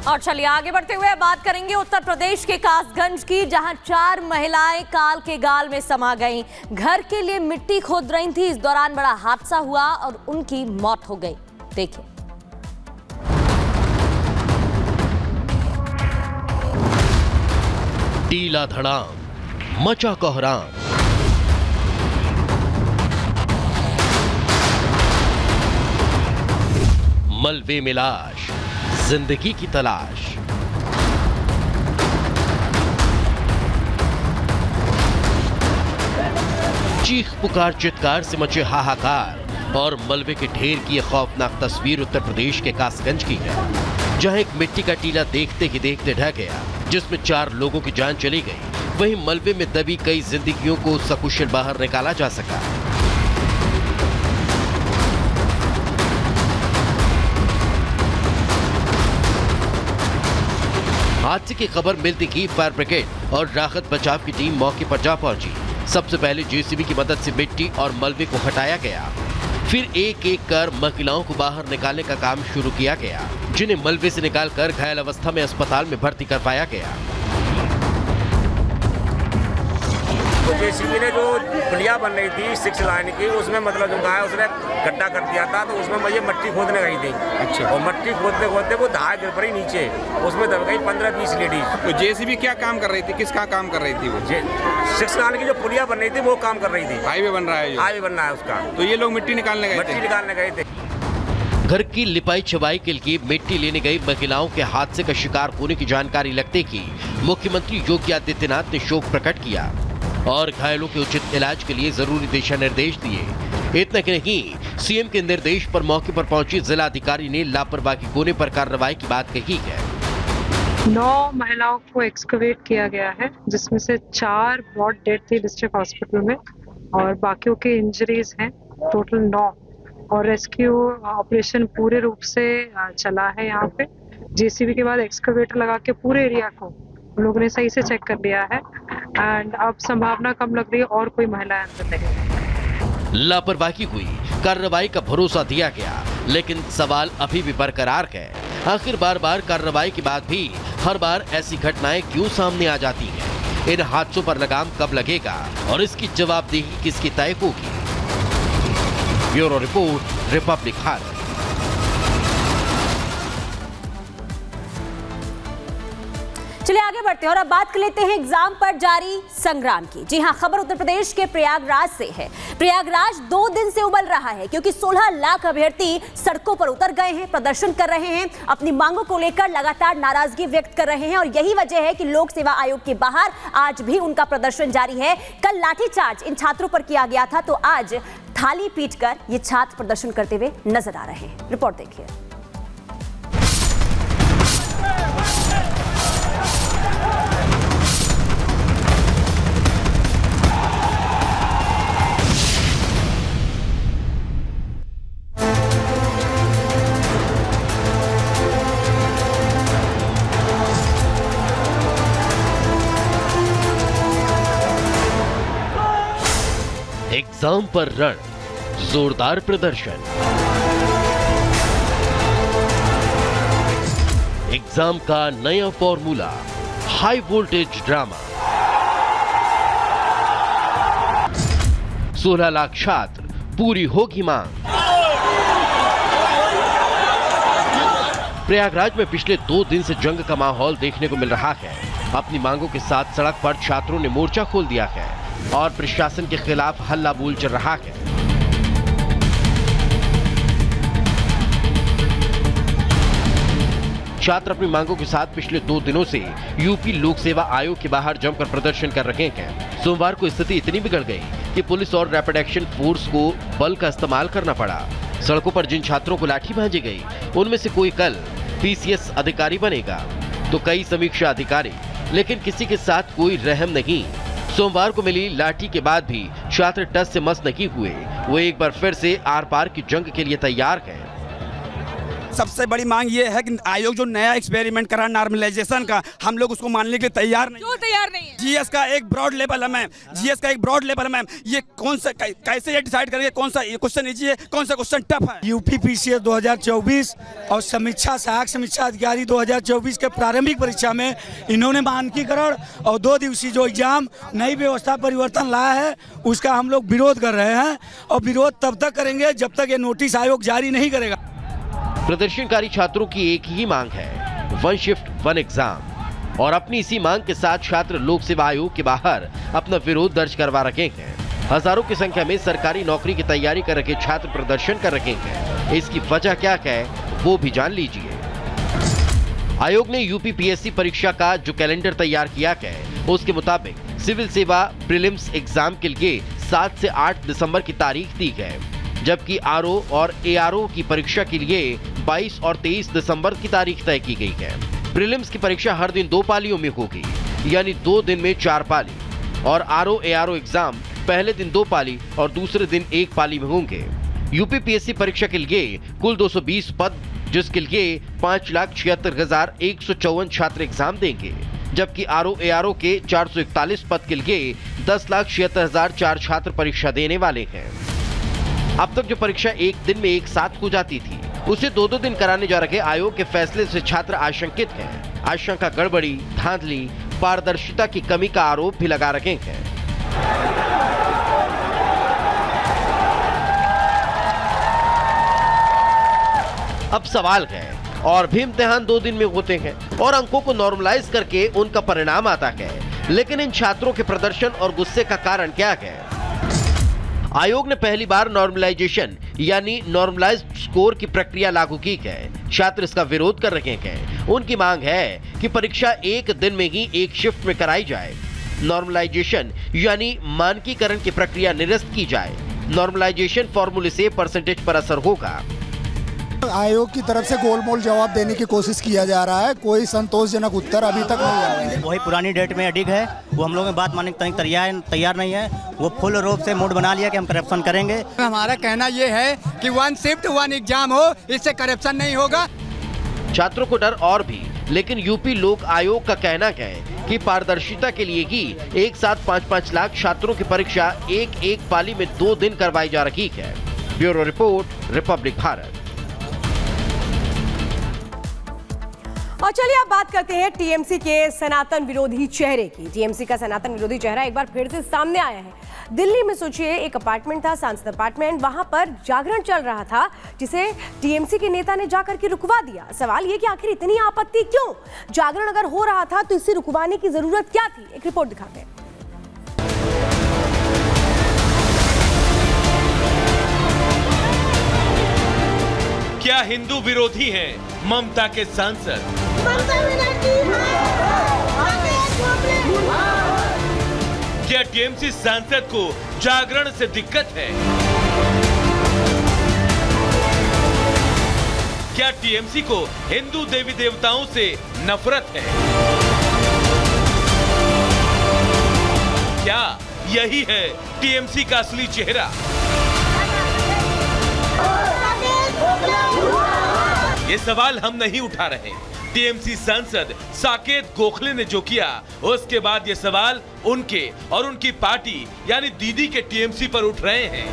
और चलिए आगे बढ़ते हुए बात करेंगे उत्तर प्रदेश के कासगंज की, जहां 4 महिलाएं काल के गाल में समा गईं। घर के लिए मिट्टी खोद रही थी, इस दौरान बड़ा हादसा हुआ और उनकी मौत हो गई। देखिए। टीला धड़ाम, मचा कोहराम। मलबे में लाश, जिंदगी की तलाश। चीख पुकार चित्कार से मचे हाहाकार और मलबे के ढेर की यह खौफनाक तस्वीर उत्तर प्रदेश के कासगंज की है, जहां एक मिट्टी का टीला देखते ही देखते ढह गया, जिसमें 4 लोगों की जान चली गई। वहीं मलबे में दबी कई जिंदगियों को सकुशल बाहर निकाला जा सका। हादसे की खबर मिलती ही फायर ब्रिगेड और राहत बचाव की टीम मौके पर जा पहुंची। सबसे पहले जेसीबी की मदद से मिट्टी और मलबे को हटाया गया, फिर एक एक कर महिलाओं को बाहर निकालने का काम शुरू किया गया, जिन्हें मलबे से निकालकर घायल अवस्था में अस्पताल में भर्ती कर पाया गया। तो जेसीबी ने जो पुलिया बन रही थी 6 लाइन की, उसमें मतलब जो है उसने गड्ढा कर दिया था, तो उसमें मुझे मट्टी खोदने गई थी। अच्छा। और मट्टी खोदते खोदते वो धार गिर पड़ी नीचे, उसमें दब गई 15-20 लेडीज। तो जेसीबी क्या काम कर रही थी, किसका काम कर रही थी वो? 6 लाइन की जो पुलिया बन रही थी वो काम कर रही थी। हाईवे बन रहा है, हाईवे बन रहा है उसका। तो ये लोग मिट्टी निकालने गए थे। घर की लिपाई छबाई के लिए मिट्टी लेने गई महिलाओं के हादसे का शिकार होने की जानकारी लगते ही मुख्यमंत्री योगी आदित्यनाथ ने शोक प्रकट किया और घायलों के उचित इलाज के लिए जरूरी दिशा निर्देश दिए। इतना ही नहीं, सीएम के निर्देश पर मौके पर पहुंची जिला अधिकारी ने लापरवाही होने पर कार्रवाई की बात कही है। 9 महिलाओं को एक्सकवेट किया गया है, जिसमें से 4 बहुत डेड थी डिस्ट्रिक्ट हॉस्पिटल में और बाकियों के इंजरीज हैं, टोटल 9। और रेस्क्यू ऑपरेशन पूरे रूप से चला है। यहाँ पे जेसीबी के बाद एक्सकवेटर लगा के पूरे एरिया को हम लोगों ने सही से चेक कर लिया है एंड अब संभावना कम लग रही है और कोई महिलाएं अंदर नहीं। लापरवाही हुई, कार्रवाई का भरोसा दिया गया, लेकिन सवाल अभी भी बरकरार है। आखिर बार बार कार्रवाई के बाद भी हर बार ऐसी घटनाएं क्यों सामने आ जाती हैं? इन हादसों पर लगाम कब लगेगा और इसकी जवाबदेही किसकी तय होगी? Bureau report, Republic Bharat. चलिए आगे बढ़ते हैं और अब बात कर लेते हैं एग्जाम पर जारी संग्राम की। जी हां, खबर उत्तर प्रदेश के प्रयागराज से है। प्रयागराज 2 दिन से उबल रहा है क्योंकि 16 लाख अभ्यर्थी सड़कों पर उतर गए हैं, प्रदर्शन कर रहे हैं, अपनी मांगों को लेकर लगातार नाराजगी व्यक्त कर रहे हैं और यही वजह है कि लोक सेवा आयोग के बाहर आज भी उनका प्रदर्शन जारी है। कल लाठीचार्ज इन छात्रों पर किया गया था, तो आज थाली पीटकर ये छात्र प्रदर्शन करते हुए नजर आ रहे हैं। रिपोर्ट देखिए। एग्जाम पर रण, जोरदार प्रदर्शन। एग्जाम का नया formula, high voltage drama. 16 lakh छात्र, पूरी होगी मांग। प्रयागराज में पिछले 2 दिन से जंग का माहौल देखने को मिल रहा है। अपनी मांगों के साथ सड़क पर छात्रों ने मोर्चा खोल दिया है और प्रशासन के खिलाफ हल्ला बोल चल रहा है। छात्र अपनी मांगों के साथ पिछले 2 दिनों से यूपी लोक सेवा आयोग के बाहर जमकर प्रदर्शन कर रहे हैं। सोमवार को स्थिति इतनी बिगड़ गई कि पुलिस और रैपिड एक्शन फोर्स को बल का इस्तेमाल करना पड़ा। सड़कों पर जिन छात्रों को लाठी भांजी गई, उनमें से कोई कल पीसीएस अधिकारी बनेगा तो कई समीक्षा अधिकारी, लेकिन किसी के साथ कोई रहम नहीं। सोमवार को मिली लाठी के बाद भी छात्र टस से मस नहीं हुए। वो एक बार फिर से आर पार की जंग के लिए तैयार है। सबसे बड़ी मांग ये है कि आयोग जो नया एक्सपेरिमेंट कर रहा है नॉर्मलाइजेशन का, हम लोग उसको मानने के लिए तैयार नहीं। क्यों तैयार नहीं है? जीएस का एक ब्रॉड लेवल है मैम, जीएस का एक ब्रॉड लेवल है मैम। ये कौन सा कैसे ये डिसाइड करेंगे कौन सा क्वेश्चन इजी है, कौन सा क्वेश्चन टफ है? यूपीपीसीएस 2024 और समीक्षा सहायक समीक्षा अधिकारी 2024 के प्रारंभिक परीक्षा में इन्होंने मानकीकरण और 2 दिवसीय जो एग्जाम नई व्यवस्था परिवर्तन लाया है उसका हम लोग विरोध कर रहे हैं, और विरोध तब तक करेंगे जब तक ये नोटिस आयोग जारी नहीं करेगा। प्रदर्शनकारी छात्रों की एक ही मांग है, 1 शिफ्ट 1 एग्जाम, और अपनी इसी मांग के साथ छात्र लोक सेवा आयोग के बाहर अपना विरोध दर्ज करवा रखे हैं। हजारों की संख्या में सरकारी नौकरी की तैयारी कर रखे छात्र प्रदर्शन कर रहे हैं। इसकी वजह क्या है वो भी जान लीजिए। आयोग ने यूपीपीएससी परीक्षा का जो कैलेंडर तैयार किया है उसके मुताबिक सिविल सेवा प्रीलिम्स एग्जाम के लिए 7 से 8 दिसंबर की तारीख दी है, जबकि आरओ और एआरओ की परीक्षा के लिए 22 और 23 दिसंबर की तारीख तय की गई है। प्रीलिम्स की परीक्षा हर दिन 2 पालियों में होगी, यानी 2 दिन में 4 पाली, और आरओ एआरओ एग्जाम पहले दिन 2 पाली और दूसरे दिन 1 पाली में होंगे। यूपीपीएससी परीक्षा के लिए कुल 220 पद, जिसके लिए 5,76,154 छात्र एग्जाम देंगे, जबकि आरओ एआरओ के 441 पद के लिए 10,76,004 छात्र परीक्षा देने वाले हैं। अब तक जो परीक्षा एक दिन में एक साथ हो जाती थी, उसे 2-2 दिन कराने जा रहे आयोग के फैसले से छात्र आशंकित हैं। आशंका गड़बड़ी, धांधली, पारदर्शिता की कमी का आरोप भी लगा रहे हैं। अब सवाल है, और भी इम्तिहान 2 दिन में होते हैं और अंकों को नॉर्मलाइज करके उनका परिणाम आता है, लेकिन इन छात्रों के प्रदर्शन और गुस्से का कारण क्या है? आयोग ने पहली बार नॉर्मलाइजेशन यानी नॉर्मलाइज्ड स्कोर की प्रक्रिया लागू की है। छात्र इसका विरोध कर रहे हैं। उनकी मांग है कि परीक्षा एक दिन में ही एक शिफ्ट में कराई जाए। नॉर्मलाइजेशन यानी मानकीकरण की प्रक्रिया निरस्त की जाए। नॉर्मलाइजेशन फॉर्मूले से परसेंटेज पर असर होगा। आयोग की तरफ से गोलमोल जवाब देने की कोशिश किया जा रहा है, कोई संतोषजनक उत्तर अभी तक नहीं आया है। वही पुरानी डेट में अडिग है, वो हम लोग में बात मानने के तैयार नहीं है। वो फुल रूप से मूड बना लिया कि हम करप्शन करेंगे। हमारा कहना ये है कि 1 शिफ्ट 1 एग्जाम हो, इससे करप्शन नहीं होगा। छात्रों को डर और भी, लेकिन यूपी लोक आयोग का कहना है कि पारदर्शिता के लिए ही एक साथ 5-5 लाख छात्रों की परीक्षा एक पाली में 2 दिन करवाई जा रही है। Bureau report, Republic Bharat. और चलिए अब बात करते हैं टीएमसी के सनातन विरोधी चेहरे की। टीएमसी का सनातन विरोधी चेहरा एक बार फिर से सामने आया है। दिल्ली में सोचिए, एक अपार्टमेंट था, सांसद अपार्टमेंट, वहां पर जागरण चल रहा था, जिसे टीएमसी के नेता ने जाकर के रुकवा दिया। सवाल ये कि आखिर इतनी आपत्ति क्यों? जागरण अगर हो रहा था तो इसे रुकवाने की जरूरत क्या थी? एक रिपोर्ट दिखाते हैं। क्या हिंदू विरोधी हैं ममता के सांसद? क्या टीएमसी सांसद को जागरण से दिक्कत है? क्या टीएमसी को हिंदू देवी देवताओं से नफरत है? क्या यही है टीएमसी का असली चेहरा? ये सवाल हम नहीं उठा रहे। टीएमसी सांसद साकेत गोखले ने जो किया, उसके बाद ये सवाल उनके और उनकी पार्टी यानी दीदी के टीएमसी पर उठ रहे हैं।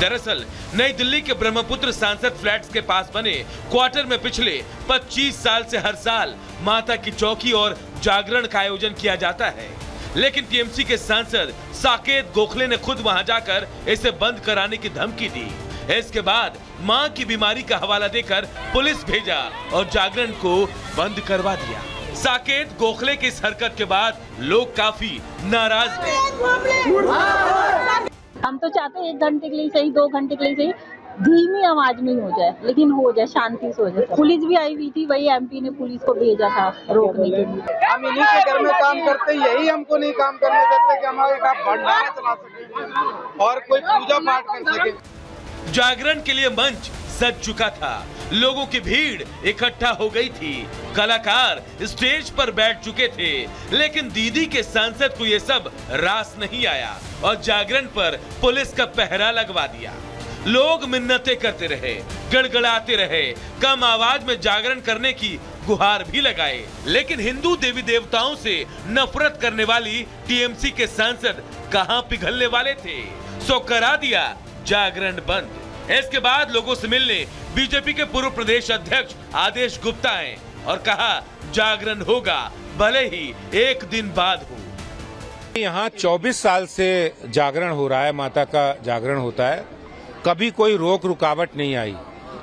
दरअसल नई दिल्ली के ब्रह्मपुत्र सांसद फ्लैट्स के पास बने क्वार्टर में पिछले 25 साल से हर साल माता की चौकी और जागरण का आयोजन किया जाता है, लेकिन टीएमसी के सांसद साकेत गोखले ने खुद वहां जाकर इसे बंद कराने की धमकी दी। इसके बाद मां की बीमारी का हवाला देकर पुलिस भेजा और जागरण को बंद करवा दिया। साकेत गोखले की इस हरकत के बाद लोग काफी नाराज हैं। हम तो चाहते हैं 1 घंटे के लिए सही, 2 घंटे के लिए सही, धीमी आवाज में हो जाए, लेकिन हो जाए, शांति से हो जाए। पुलिस भी आई हुई थी, वही एमपी ने पुलिस को भेजा था रोकने के लिए। हम इन्हीं के घर में काम करते, यही हमको नहीं काम करने देते कि हमारे का भंडारा चला सके और कोई पूजा पाठ कर सके। जागरण के लिए मंच सज चुका था, लोगों की भीड़ इकट्ठा हो गई थी, कलाकार स्टेज पर बैठ चुके थे, लेकिन दीदी के सांसद को ये सब रास नहीं आया और जागरण पर पुलिस का पहरा लगवा दिया। लोग मिन्नतें करते रहे, गड़गड़ाते रहे, कम आवाज में जागरण करने की गुहार भी लगाए, लेकिन हिंदू देवी देवताओं से नफरत करने वाली टीएमसी के सांसद कहां पिघलने वाले थे। सो करा दिया जागरण बंद। इसके बाद लोगों से मिलने बीजेपी के पूर्व प्रदेश अध्यक्ष आदेश गुप्ता आए और कहा जागरण होगा, भले ही एक दिन बाद हो। यहाँ 24 साल से जागरण हो रहा है, माता का जागरण होता है, कभी कोई रोक रुकावट नहीं आई।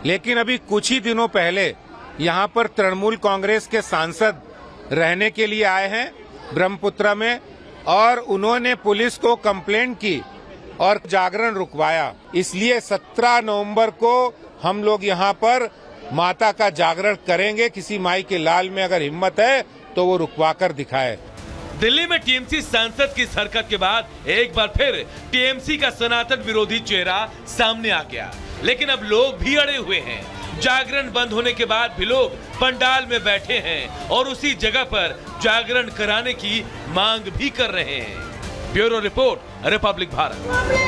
लेकिन अभी कुछ ही दिनों पहले यहाँ पर तृणमूल कांग्रेस के सांसद रहने के लिए आए हैं ब्रह्मपुत्रा में, और उन्होंने पुलिस को कंप्लेंट की और जागरण रुकवाया। इसलिए 17 नवंबर को हम लोग यहाँ पर माता का जागरण करेंगे। किसी माई के लाल में अगर हिम्मत है तो वो रुकवा कर दिखाए। दिल्ली में टीएमसी सांसद की इस हरकत के बाद एक बार फिर टीएमसी का सनातन विरोधी चेहरा सामने आ गया, लेकिन अब लोग भी अड़े हुए हैं। जागरण बंद होने के बाद भी लोग पंडाल में बैठे हैं और उसी जगह पर जागरण कराने की मांग भी कर रहे हैं। Bureau report, Republic Bharat.